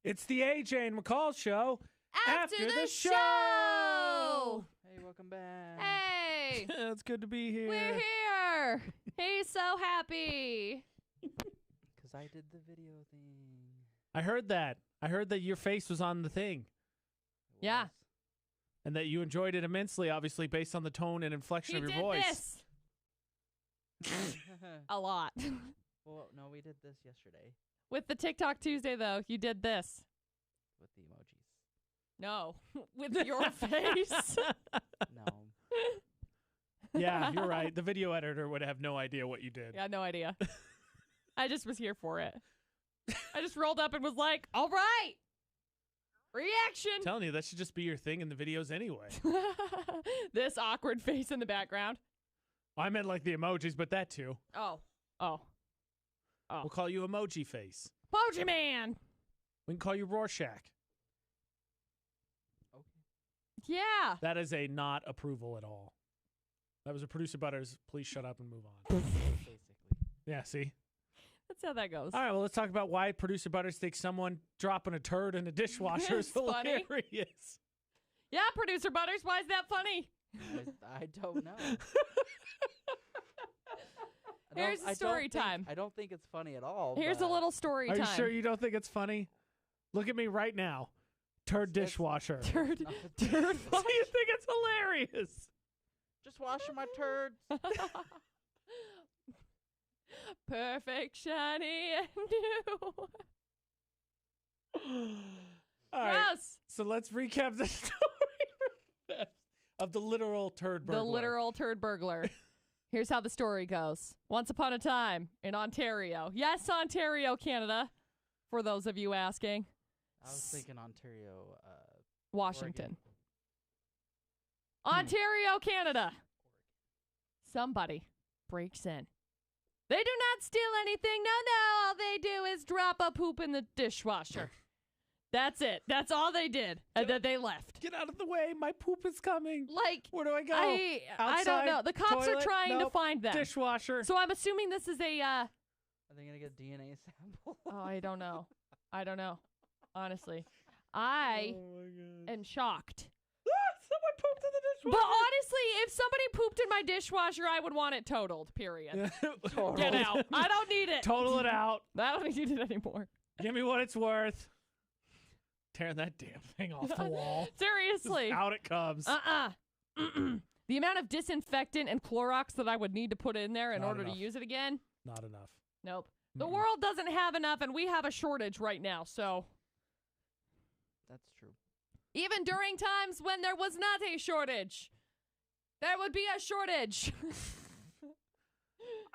It's the AJ and McCall show. After the show! Hey, welcome back. Hey! It's good to be here. We're here! He's so happy. Because I did the video thing. I heard that. I heard that your face was on the thing. Yeah. And that you enjoyed it immensely, obviously, based on the tone and inflection of your voice. This. A lot. Well, no, we did this yesterday. With the TikTok Tuesday, though, you did this. With the emojis. No. With your face. No. Yeah, you're right. The video editor would have no idea what you did. Yeah, no idea. I just was here for it. I just rolled up and was like, all right. Reaction. I'm telling you, that should just be your thing in the videos anyway. This awkward face in the background. I meant like the emojis, but that too. Oh. We'll call you Emoji Face. Emoji Man. We can call you Rorschach. Okay. Yeah. That is a not approval at all. That was a producer butters. Please shut up and move on. Basically. Yeah, see? That's how that goes. All right, well, let's talk about why producer butters think someone dropping a turd in a dishwasher is Funny. hilarious. Yeah, producer Butters, why is that funny? I don't know. Here's the story time. I don't think it's funny at all. Here's a little story Are time. you sure you don't think it's funny? Look at me right now. Turd dishwasher. Turd. Why do you think it's hilarious? Just washing my turds. Perfect, shiny, and new. All right, Yes. so let's recap the story of the literal turd burglar. The literal turd burglar. Here's how the story goes. Once upon a time in Ontario. Yes, Ontario, Canada. For those of you asking. I was thinking Ontario. Washington. Oregon. Ontario, Canada. Somebody breaks in. They do not steal anything. No. All they do is drop a poop in the dishwasher. That's it. That's all they did. And then they left. Get out of the way. My poop is coming. Like, Where do I go? I Outside, don't know. The cops toilet? are trying to Nope. find them. Dishwasher. So I'm assuming this is a, Are they going to get a DNA sample? oh, I don't know. Honestly. Oh I my God. am shocked. Someone pooped in the dishwasher. But honestly, if somebody pooped in my dishwasher, I would want it totaled, period. Get out. I don't need it. Total it out. I don't need it anymore. Give me what it's worth. Tearing that damn thing off the wall. Seriously. Out it comes. The amount of disinfectant and Clorox that I would need to put in there in Not order enough. to use it again. Not enough. Nope. The world doesn't have enough, and we have a shortage right now, so... That's true. Even during times when there was not a shortage, there would be a shortage.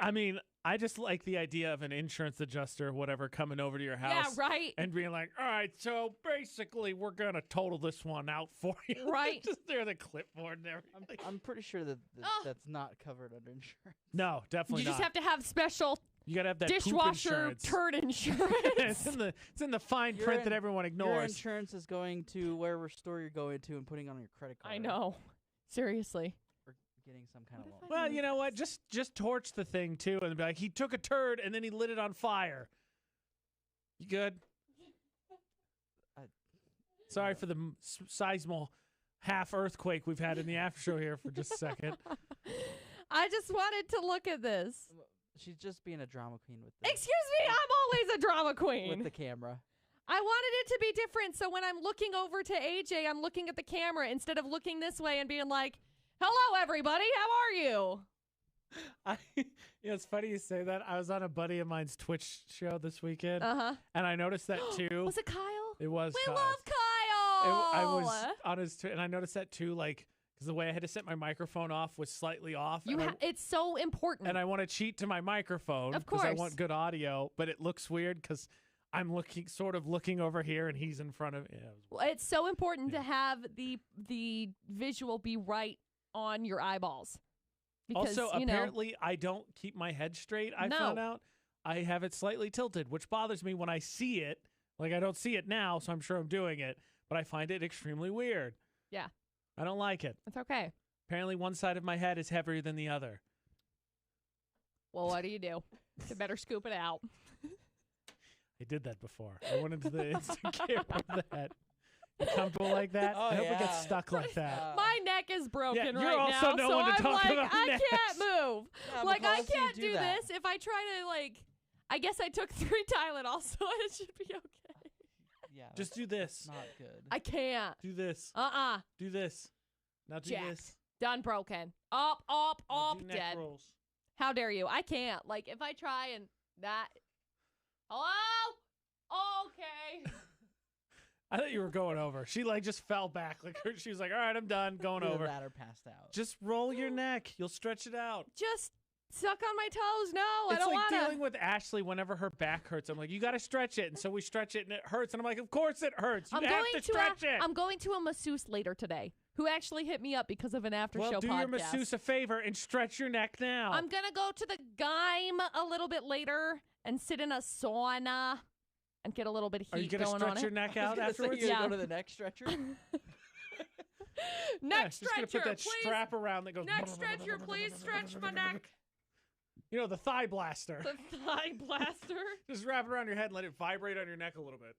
I mean, I just like the idea of an insurance adjuster, whatever, coming over to your house. Yeah, right. And being like, all right, so basically we're going to total this one out for you. Right. Just there, the clipboard and everything. I'm pretty sure that that's not covered under insurance. No, definitely You not. just have to have special You got to have that dishwasher poop insurance. turd insurance. it's in the fine print that everyone Your ignores. insurance is going to wherever store you're going to and putting on your credit card. I know. Seriously. Or getting some kind of loan. Well, you know what? Just torch the thing too, and be like, he took a turd and then he lit it on fire. You good? Sorry for the seismal half earthquake we've had in the after show here for just a second. I just wanted to look at this. She's just being a drama queen with this. Excuse me, I'm always a drama queen. With the camera. I wanted it to be different, so when I'm looking over to AJ, I'm looking at the camera instead of looking this way and being like, hello, everybody, how are you? It's funny you say that. I was on a buddy of mine's Twitch show this weekend, Uh-huh. and I noticed that too. Was it Kyle? It was. We Kyle. love Kyle! I was on his and I noticed that too, like, because the way I had to set my microphone off was slightly off. It's so important. And I want to cheat to my microphone Of because I course. want good audio, but it looks weird because I'm sort of looking over here and he's in front of. Yeah, It's so important to have the visual be right on your eyeballs. Because, also, apparently, I don't keep my head straight. I found out I have it slightly tilted, which bothers me when I see it. Like, I don't see it now, so I'm sure I'm doing it, but I find it extremely weird. Yeah. I don't like it. It's okay. Apparently, one side of my head is heavier than the other. Well, what do? You better scoop it out. I did that before. I went into the instant camera of that. You comfortable like that? Oh, I hope it yeah. gets stuck like that. My neck is broken you're right also now, no so one to I'm talk like, about I necks. can't move. Yeah, Like, I McCall, so you can't do do that. this. If I try to, like, I guess I took 3 Tylenol, so it should be okay. Yeah. Just do this. Not good. I can't. Do this. Do this. Now do Jacked. this. Done broken. Up, Now do neck dead. rolls. How dare you? I can't. Like, if I try and that. Hello? Okay. I thought you were going over. She like just fell back. Like she was like, "All right, I'm done. Going Either over." that or passed out. Just roll your neck. You'll stretch it out. Just suck on my toes. No, I It's don't like want dealing with Ashley whenever her back hurts. I'm like, you got to stretch it, and so we stretch it, and it hurts. And I'm like, of course it hurts. You have to stretch it. I'm going to a masseuse later today who actually hit me up because of an after show Well, do podcast. your masseuse a favor and stretch your neck now. I'm gonna go to the Gym a little bit later and sit in a sauna and get a little bit of Are you heat going to going on stretch your it. neck I was out gonna say afterwards? you're Yeah. gonna go to the neck stretcher. Neck Just stretcher, gonna put that please. strap around that goes. Neck stretcher, please stretch my neck. You know, the thigh blaster. The thigh blaster. Just wrap it around your head and let it vibrate on your neck a little bit.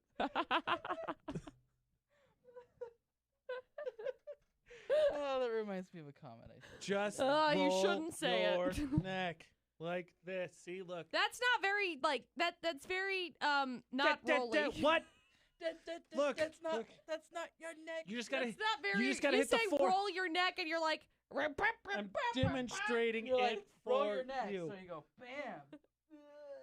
Oh, that reminds me of a comment I said. Just You roll shouldn't say it. your neck like this. See, look. That's not very like that. That's very not rolling. What? Look, that's not look. that's not your neck. You just gotta. That's not very. You just gotta hit the say 4. roll your neck, and you're like. I'm demonstrating You're it like, roll for your neck, you. so you go bam.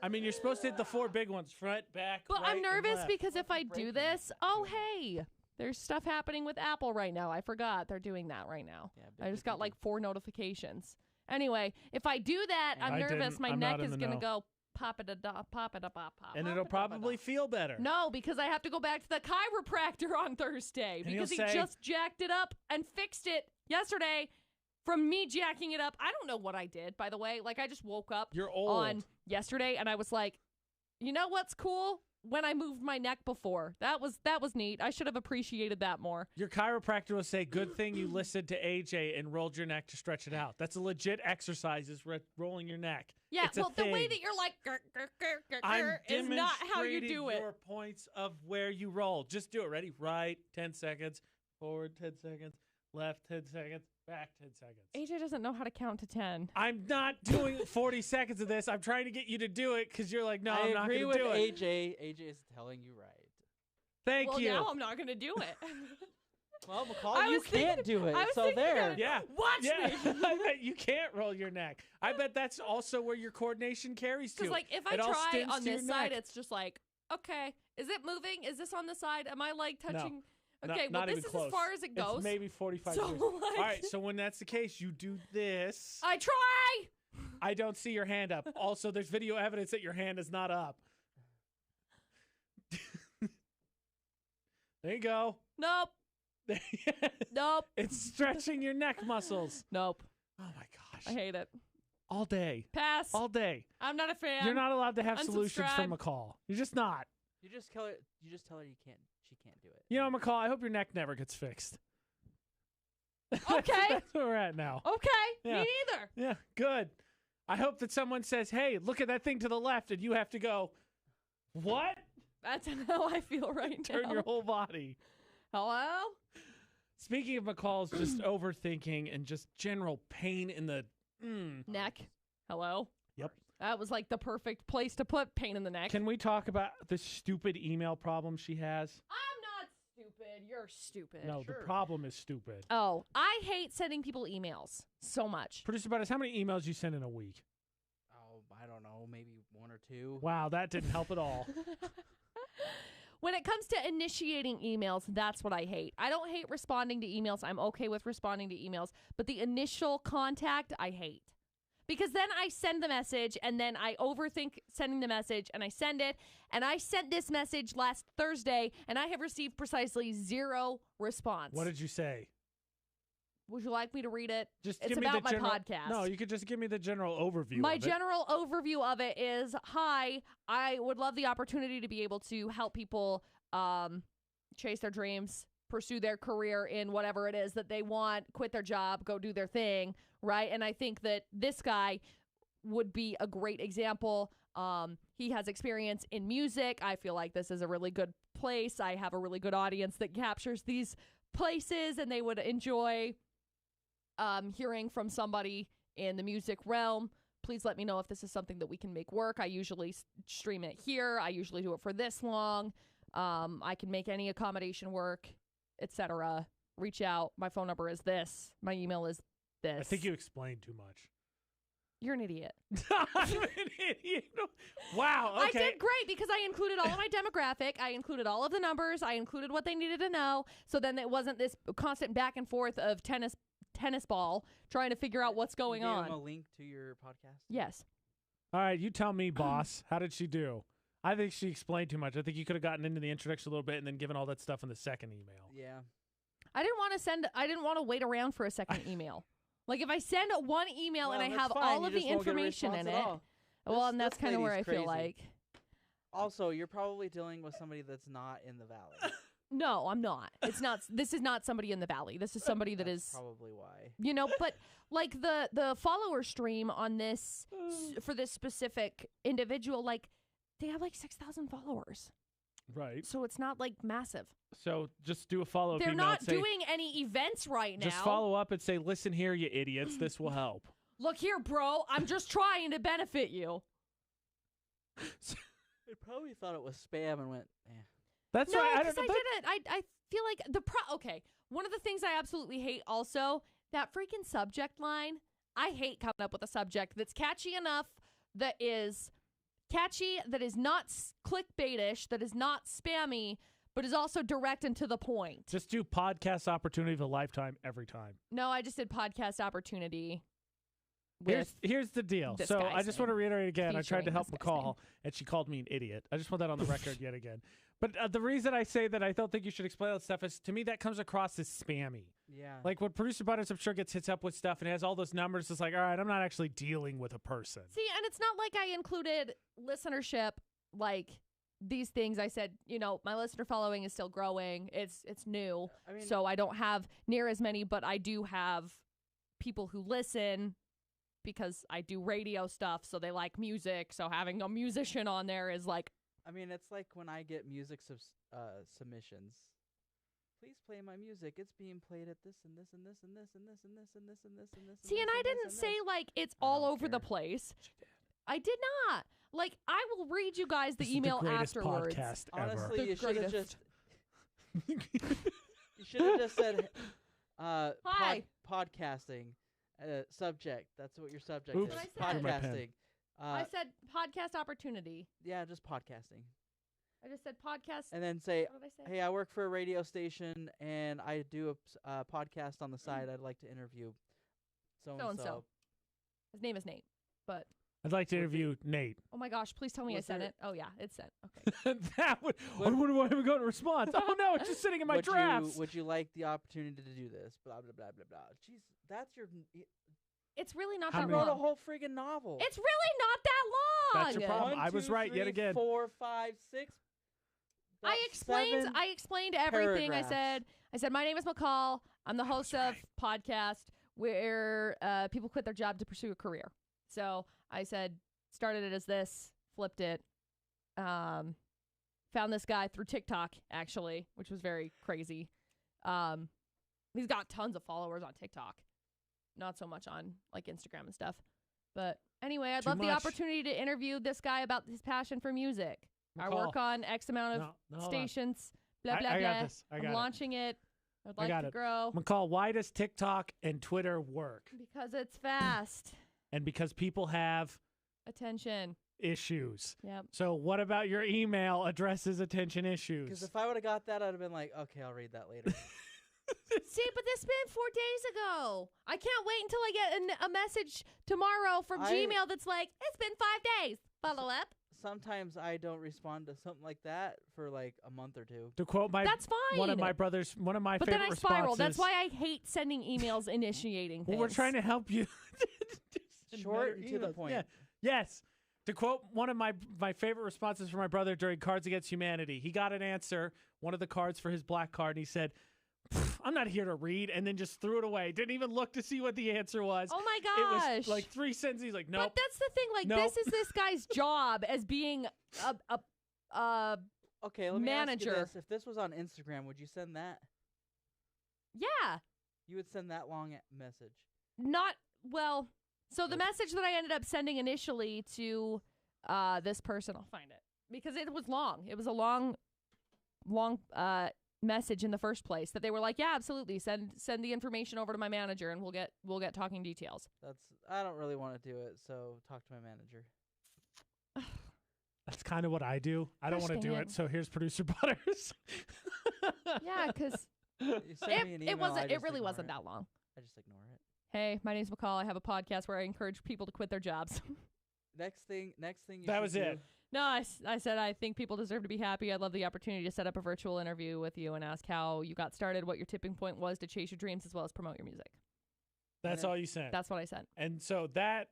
I mean, you're supposed to hit the 4 big ones: front, back. But right, I'm and nervous left. because if I do breaking this, it. oh hey, there's stuff happening with Apple right now. I forgot they're doing that right now. Yeah, I just got like 4 notifications. Anyway, if I do that, I'm I nervous. didn't. My I'm neck not in is the gonna know. go pop it a pop, pop. and it'll probably feel better. No, because I have to go back to the chiropractor on Thursday And because he he'll say- just jacked it up and fixed it yesterday from me jacking it up. I don't know what I did, by the way. Like I just woke up You're old. on yesterday and I was like, you know what's cool? When I moved my neck before. That was neat. I should have appreciated that more. Your chiropractor will say, "Good thing you listened to AJ and rolled your neck to stretch it out." That's a legit exercise. Is rolling your neck. Yeah, It's a well, the way thing. that you're like I'm is not how you demonstrating do it. your points of where you roll. Just do it. Ready? Right, 10 seconds. Forward, 10 seconds. Left, 10 seconds. Back, 10 seconds. AJ doesn't know how to count to 10. I'm not doing 40 seconds of this. I'm trying to get you to do it because you're like, no, I I'm not agree going with to do it. AJ. AJ is telling you right. Thank Well, you. now I'm not going to do it. Well, McCall, I you was thinking- can't do it. I was So thinking there. of it. Yeah. Watch Yeah, me. I bet you can't roll your neck. I bet that's also where your coordination carries to. Because, like, if I It all try stems on to your this side, neck. it's just like, okay, is it moving? Is this on the side? Am I, like, touching? No, Okay, well, not this even is close. as far as it goes. It's maybe 45 So, years. like- All right, so when that's the case, you do this. I try! I don't see your hand up. Also, there's video evidence that your hand is not up. There you go. Nope. Nope. It's stretching your neck muscles. Nope. Oh my gosh. I hate it. All day. Pass. All day. I'm not a fan. You're not allowed to have solutions from Unsubscribe. McCall. You're just not. You just tell her. You just tell her you can't. She can't do it. You know, McCall, I hope your neck never gets fixed. Okay. That's where we're at now. Okay. Yeah. Me neither. Yeah, good. I hope that someone says, "Hey, look at that thing to the left," and you have to go, "What?" That's how I feel right Turn now. your whole body. Hello? Speaking of McCall's just overthinking and just general pain in the Neck. Hello? Yep. That was like the perfect place to put pain in the neck. Can we talk about the stupid email problem she has? I'm not stupid. You're stupid. No, Sure. the problem is stupid. Oh, I hate sending people emails so much. Producer Butters, how many emails you send in a week? Oh, I don't know. Maybe 1 or 2. Wow, that didn't help at all. When it comes to initiating emails, that's what I hate. I don't hate responding to emails. I'm okay with responding to emails. But the initial contact, I hate. Because then I send the message, and then I overthink sending the message, and I send it. And I sent this message last Thursday, and I have received precisely 0 response. What did you say? Would you like me to read it? Just It's give me about the my general, podcast. No, you could just give me the general overview. My of it. general overview of it is, hi, I would love the opportunity to be able to help people chase their dreams, pursue their career in whatever it is that they want, quit their job, go do their thing, right? And I think that this guy would be a great example He has experience in music. I feel like this is a really good place. I have a really good audience that captures these places, and they would enjoy hearing from somebody in the music realm. Please let me know if this is something that we can make work. I usually stream it here. I usually do it for this long. I can make any accommodation work, etc. Reach out. My phone number is this. My email is this. I think you explained too much. You're an idiot. I'm an idiot. Wow. Okay. I did great because I included all of my demographic. I included all of the numbers. I included what they needed to know. So then it wasn't this constant back and forth of tennis ball trying to figure out what's going you gave on. him a link to your podcast? Yes. All right. You tell me, boss. How did she do? I think she explained too much. I think you could have gotten into the introduction a little bit and then given all that stuff in the second email. Yeah. I didn't want to wait around for a second email. Like if I send one email and I have all of the information in it. Well, and that's kind of where I feel like. Also, you're probably dealing with somebody that's not in the valley. No, I'm not. It's not. This is not somebody in the valley. This is somebody that is probably why. You know, but like the follower stream on this for this specific individual, like they have like 6,000 followers. Right. So it's not like massive. So just do a follow-up They're email. not doing any events right now. Just follow up and say, listen here, you idiots. This will help. Look here, bro. I'm just trying to benefit you. They probably thought it was spam and went, eh. That's no, right. Because I didn't. I feel like okay. One of the things I absolutely hate also, that freaking subject line. I hate coming up with a subject that's catchy enough, that is not clickbaitish, that is not spammy, but is also direct and to the point. Just do podcast opportunity of a lifetime every time. No, I just did podcast opportunity. Here's the deal. So I just want to reiterate again. I tried to help McCall, and she called me an idiot. I just want that on the record yet again. But the reason I say that I don't think you should explain that stuff is, to me, that comes across as spammy. Yeah. Like when Producer Butters, I'm sure, gets hits up with stuff and has all those numbers. It's like, all right, I'm not actually dealing with a person. See, and it's not like I included listenership, like these things. I said, my listener following is still growing. It's new. So I don't have near as many, but I do have people who listen because I do radio stuff. So they like music. So having a musician on there is like, it's like when I get music submissions. Please play my music. It's being played at this and this and this and this and this and this and this and this and this. See, and I didn't say like it's all over the place. I did not. Like, I will read you guys the email afterwards. Podcast Honestly, ever. You should have just. You should have just said, "Hi, podcasting." Subject. That's what your subject Oops. is. What I said. Podcasting. I said podcast opportunity. Yeah, just podcasting. I just said podcast. And then say, what did I say? hey, I work for a radio station, and I do a podcast on the side. I'd like to interview so-and-so. His name is Nate, but... I'd like to interview Nate. Oh, my gosh, please tell me I sent it. Oh, yeah, it's sent. Okay. That would... I wonder why I haven't gotten a response. Oh, no, it's just sitting in my drafts. Would you like the opportunity to do this? Blah, blah, blah, blah, blah. Jeez, that's your... It's really not that long. I wrote a whole friggin' novel. It's really not that long. That's your problem. 1, 2, I was right 3, yet again. 4, 5, 6... I explained everything. Paragraphs. I said, my name is McCall. I'm the host of podcast where people quit their job to pursue a career. So I said, started it as this, flipped it, found this guy through TikTok, actually, which was very crazy. He's got tons of followers on TikTok. Not so much on like Instagram and stuff. But anyway, I'd love the opportunity to interview this guy about his passion for music. I work on X amount of stations, blah, blah, blah. I'm launching it. I'd like to grow. McCall, why does TikTok and Twitter work? Because it's fast. And because people have... attention. Issues. Yep. So what about your email addresses attention issues? Because if I would have got that, I'd have been like, okay, I'll read that later. See, but this been 4 days ago. I can't wait until I get a message tomorrow from Gmail that's like, it's been 5 days. Follow up. Sometimes I don't respond to something like that for like a month or two. To quote that's fine. one of my favorite responses. But then I spiral. That's why I hate sending emails initiating things. Well, we're trying to help you. Short and to the point. Yeah. Yes. To quote one of my favorite responses from my brother during Cards Against Humanity, he got an answer, one of the cards for his black card, and he said, I'm not here to read, and then just threw it away. Didn't even look to see what the answer was. Oh my gosh. It was like 3 sentences. He's like, nope. But that's the thing. Like, Nope. this is this guy's job as being a Okay, let me manager. ask you this. If this was on Instagram, would you send that? Yeah. You would send that long message. Not, well, so the message that I ended up sending initially to this person, I'll find it, because it was long. It was a long message in the first place that they were like, yeah, absolutely, send the information over to my manager and we'll get talking details. I don't really want to do it, so talk to my manager. That's kind of what I do. I don't want to do it, so here's Producer Butters. Yeah, because it really wasn't that long. I just ignore it. Hey, my name's McCall. I have a podcast where I encourage people to quit their jobs. Next thing. That was it. No, I said I think people deserve to be happy. I'd love the opportunity to set up a virtual interview with you and ask how you got started, what your tipping point was to chase your dreams, as well as promote your music. That's all you sent. That's what I sent. And so that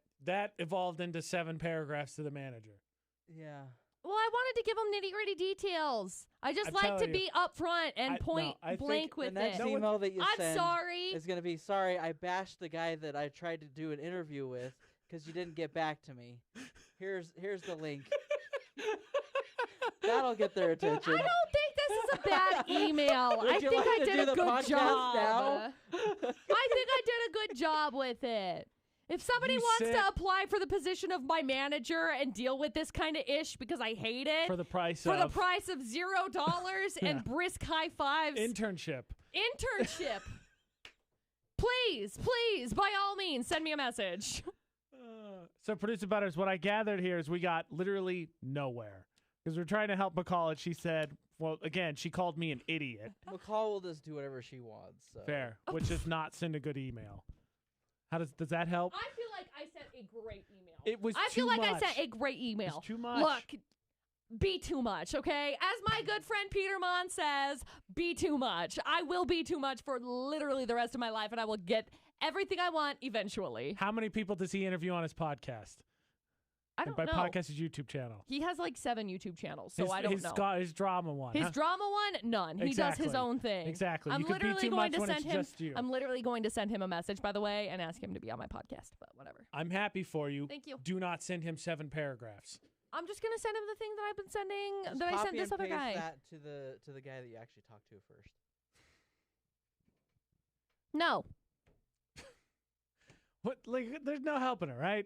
evolved into 7 paragraphs to the manager. Yeah. Well, I wanted to give them nitty-gritty details. I just like to be upfront and point blank with it. The next email that you send sorry. is going to be, sorry, I bashed the guy that I tried to do an interview with because you didn't get back to me. Here's the link. That'll get their attention. I don't think this is a bad email. I think I did a good job. Now? I think I did a good job with it. If somebody wants to apply for the position of my manager and deal with this kind of ish because I hate it. For the price of $0 and brisk high fives. Internship. Please, by all means, send me a message. So, Producer Butters, what I gathered here is we got literally nowhere. Because we're trying to help McCall, and she said, well, again, she called me an idiot. McCall will just do whatever she wants. So. Fair, which is not send a good email. How does that help? I feel like I sent a great email. It was I too feel like much. I sent a great email. It's too much. Look, be too much, okay? As my good friend Peter Mon says, be too much. I will be too much for literally the rest of my life, and I will get everything I want eventually. How many people does he interview on his podcast? I don't know. know. Podcast, his YouTube channel. He has like 7 YouTube channels, so I don't know. His drama one. His drama one, none. He does his own thing. Exactly. I'm you could be too much when it's just you. I'm literally going to send him a message, by the way, and ask him to be on my podcast, but whatever. I'm happy for you. Thank you. Do not send him 7 paragraphs. I'm just going to send him the thing that I've been sending, just that I sent this other guy. That to the guy that you actually talked to first. No. What? Like, there's no helping her, right?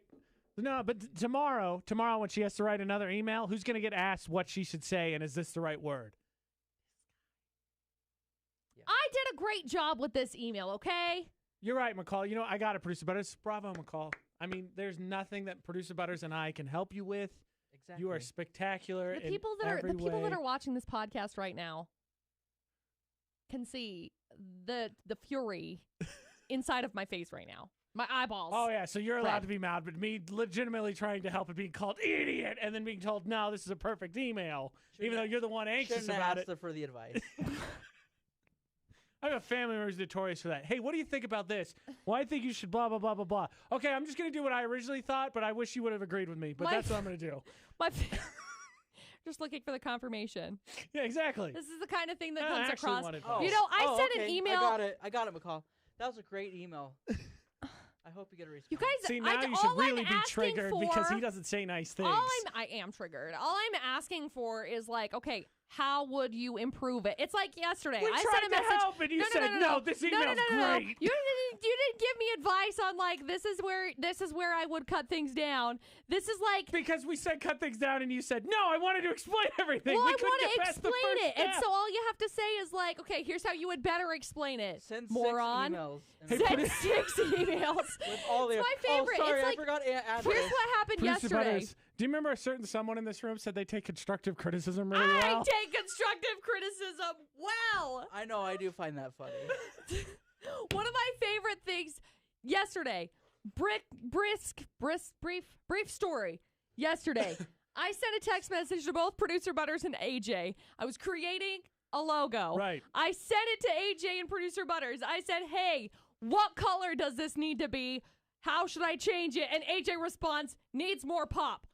No, but tomorrow when she has to write another email, who's going to get asked what she should say, and is this the right word? Yeah. I did a great job with this email, okay? You're right, McCall. You know, I got it, Producer Butters. Bravo, McCall. I mean, there's nothing that Producer Butters and I can help you with. Exactly. You are spectacular. The people that are watching this podcast right now can see the fury inside of my face right now. My eyeballs. Oh, yeah, so you're allowed to be mad, but me legitimately trying to help and being called idiot and then being told, no, this is a perfect email, even though you're the one anxious about it. Shouldn't have asked her for the advice. I have a family member who's notorious for that. Hey, what do you think about this? Well, I think you should blah, blah, blah, blah, blah. Okay, I'm just going to do what I originally thought, but I wish you would have agreed with me, but that's what I'm going to do. Just looking for the confirmation. Yeah, exactly. This is the kind of thing that comes across. Oh. You know, I sent an email. I got it, McCall. That was a great email. I hope you get a response. You guys, see, now you should really be triggered because he doesn't say nice things. I am triggered. All I'm asking for is like, okay, how would you improve it? It's like yesterday. I sent a message. To help and you said, no, this email's great. You didn't give me advice on like this is where I would cut things down. This is like because we said cut things down and you said no. I wanted to explain everything. Well, we I want to explain it, step. and so all you have to say is like, okay, here's how you would better explain it. Send moron. 6 emails. Send 6 emails. With all it's my favorite. Oh, sorry, it's like, I forgot. Here's what happened yesterday. Butters, do you remember a certain someone in this room said they take constructive criticism really well? I take constructive criticism well. I know, I do find that funny. One of my favorite things yesterday, brief story. Yesterday, I sent a text message to both Producer Butters and AJ. I was creating a logo. Right. I sent it to AJ and Producer Butters. I said, hey, what color does this need to be? How should I change it? And AJ responds, needs more pop.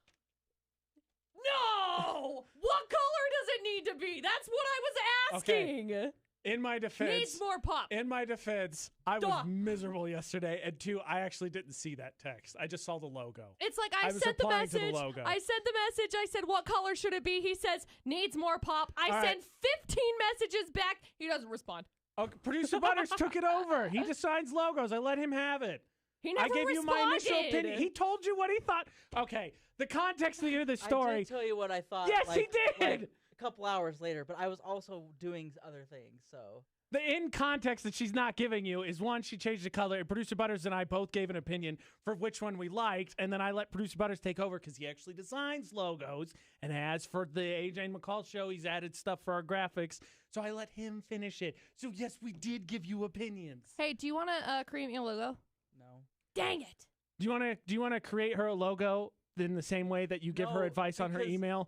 No! What color does it need to be? That's what I was asking. Okay. In my defense, needs more pop. In my defense, I was miserable yesterday, and 2, I actually didn't see that text. I just saw the logo. It's like I sent the message. I sent the message. I said, "What color should it be?" He says, "Needs more pop." I sent 15 messages back. He doesn't respond. Okay, Producer Butters took it over. He designs logos. I let him have it. He never I gave responded. you my initial opinion. He told you what he thought. Okay, the context of the end of the story. I did tell you what I thought. Yes, he did. Like a couple hours later, but I was also doing other things, so. The in context that she's not giving you is, one, she changed the color. And Producer Butters and I both gave an opinion for which one we liked, and then I let Producer Butters take over because he actually designs logos. And as for the AJ and McCall show, he's added stuff for our graphics. So I let him finish it. So yes, we did give you opinions. Hey, do you want to create me a logo? No. Dang it! Do you want to create her a logo in the same way that you give her advice on her email?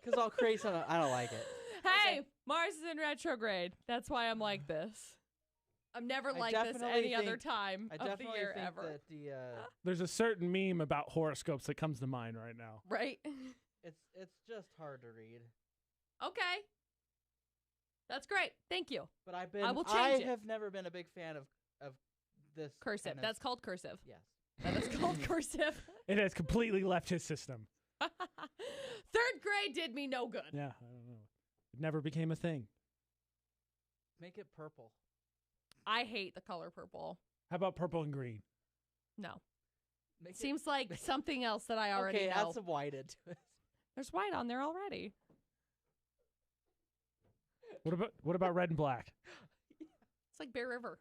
Because I'll create something. I don't like it. Hey, okay. Mars is in retrograde. That's why I'm like this. I'm never like this any other time of the year ever. That There's a certain meme about horoscopes that comes to mind right now. Right? It's just hard to read. Okay. That's great. Thank you. But I will change it. I have never been a big fan of this. Cursive. That's called cursive. Yes. That is called cursive. It has completely left his system. 3rd grade did me no good. Yeah, I don't know. It never became a thing. Make it purple. I hate the color purple. How about purple and green? No. Seems like something else that I already know. Okay, add some white into it. There's white on there already. What about red and black? It's like Bear River.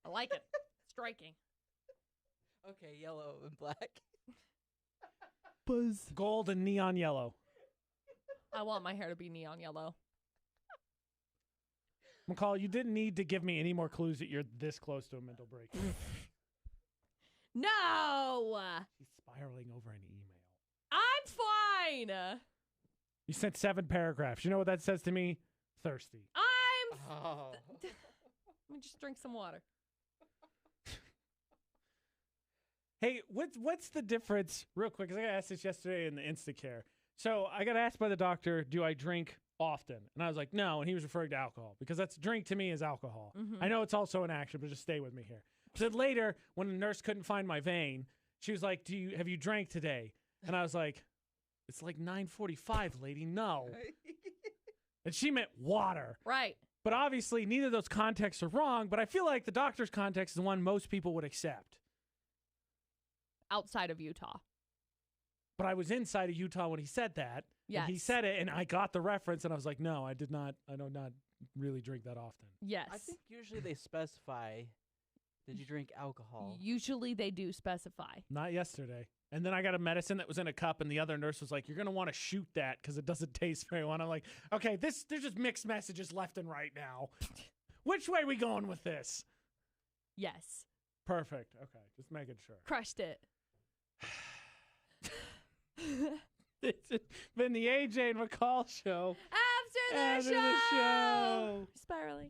I like it. Striking. Okay, yellow and black. Buzz. Gold and neon yellow. I want my hair to be neon yellow. McCall, you didn't need to give me any more clues that you're this close to a mental breakthrough. No! She's spiraling over an email. I'm fine! You sent 7 paragraphs. You know what that says to me? Thirsty. Let me just drink some water. Hey, what's the difference, real quick, because I got asked this yesterday in the Instacare. So I got asked by the doctor, do I drink often? And I was like, no, and he was referring to alcohol, because that's drink to me is alcohol. Mm-hmm. I know it's also an action, but just stay with me here. So later, when the nurse couldn't find my vein, she was like, have you drank today? And I was like, it's like 9:45, lady, no. And she meant water. Right. But obviously, neither of those contexts are wrong, but I feel like the doctor's context is the one most people would accept. Outside of Utah. But I was inside of Utah when he said that. Yes. And he said it, and I got the reference, and I was like, no, I do not really drink that often. Yes. I think usually they specify, did you drink alcohol? Usually they do specify. Not yesterday. And then I got a medicine that was in a cup, and the other nurse was like, you're going to want to shoot that because it doesn't taste very well. And I'm like, okay, there's just mixed messages left and right now. Which way are we going with this? Yes. Perfect. Okay, just making sure. Crushed it. It's been the AJ and McCall show. After the show. Spiraling.